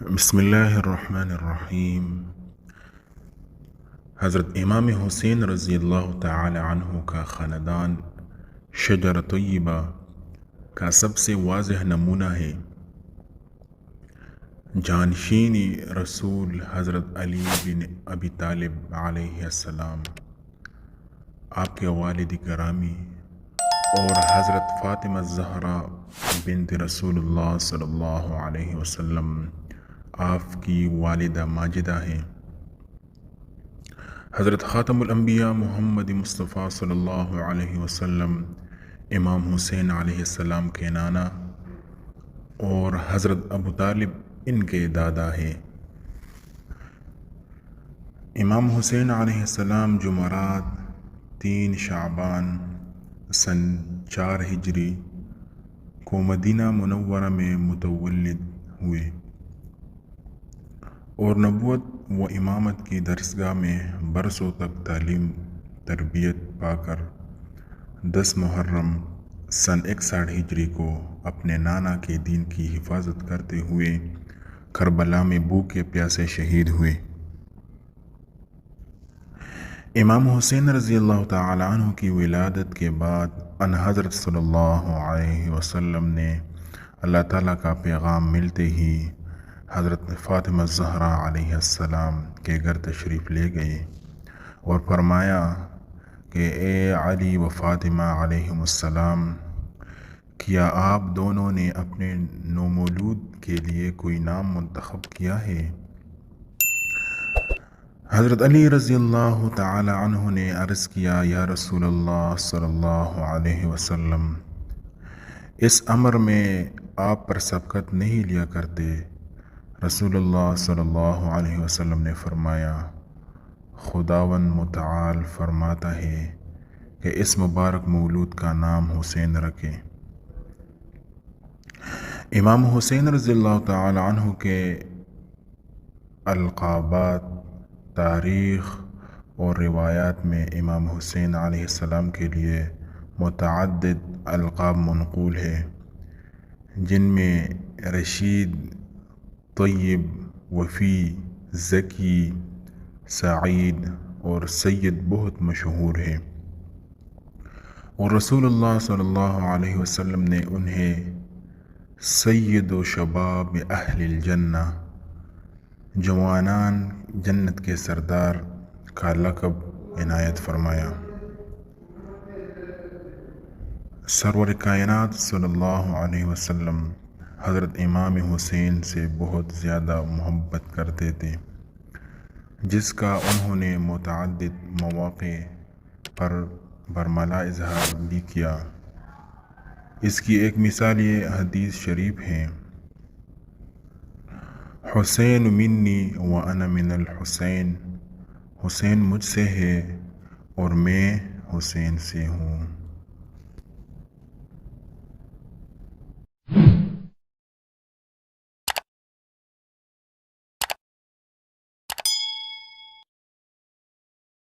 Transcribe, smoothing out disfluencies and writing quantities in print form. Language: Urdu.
بسم اللہ الرحمن الرحیم۔ حضرت امام حسین رضی اللہ تعالی عنہ کا خاندان شجر طیبہ کا سب سے واضح نمونہ ہے۔ جانشین رسول حضرت علی بن ابی طالب علیہ السلام، آپ کے والد گرامی، اور حضرت فاطمہ الزہرا بنت رسول اللہ صلی اللہ علیہ وسلم آپ کی والدہ ماجدہ ہیں۔ حضرت خاتم الانبیاء محمد مصطفیٰ صلی اللہ علیہ وسلم امام حسین علیہ السلام کے نانا اور حضرت ابو طالب ان کے دادا ہیں۔ امام حسین علیہ السلام جمعرات 3 شعبان سن 4 ہجری کو مدینہ منورہ میں متولد ہوئے اور نبوت و امامت کی درسگاہ میں برسوں تک تعلیم تربیت پا کر 10 محرم سن 61 ہجری کو اپنے نانا کے دین کی حفاظت کرتے ہوئے کربلا میں بھوکے پیاسے شہید ہوئے۔ امام حسین رضی اللہ تعالی عنہ کی ولادت کے بعد ان حضرت صلی اللہ علیہ وسلم نے اللہ تعالیٰ کا پیغام ملتے ہی حضرت فاطمہ الزہرا علیہ السلام کے گھر تشریف لے گئے اور فرمایا کہ اے علی و فاطمہ علیہم السلام، کیا آپ دونوں نے اپنے نومولود کے لیے کوئی نام منتخب کیا ہے؟ حضرت علی رضی اللہ تعالی عنہ نے عرض کیا، یا رسول اللہ صلی اللہ علیہ وسلم، اس امر میں آپ پر سبقت نہیں لیا کرتے۔ رسول اللہ صلی اللہ علیہ وسلم نے فرمایا، خداوند متعال فرماتا ہے کہ اس مبارک مولود کا نام حسین رکھیں۔ امام حسین رضی اللہ تعالی عنہ کے القابات، تاریخ اور روایات میں امام حسین علیہ السلام کے لیے متعدد القاب منقول ہے، جن میں رشید، طیب، وفی، ذکی، سعید اور سید بہت مشہور ہے، اور رسول اللہ صلی اللہ علیہ وسلم نے انہیں سید و شباب اہل الجنہ، جوانان جنت کے سردار کا لقب عنایت فرمایا۔ سرور کائنات صلی اللہ علیہ وسلم حضرت امام حسین سے بہت زیادہ محبت کرتے تھے، جس کا انہوں نے متعدد مواقع پر برملا اظہار بھی کیا۔ اس کی ایک مثال یہ حدیث شریف ہے، حسین منی وانا من الحسین، حسین مجھ سے ہے اور میں حسین سے ہوں۔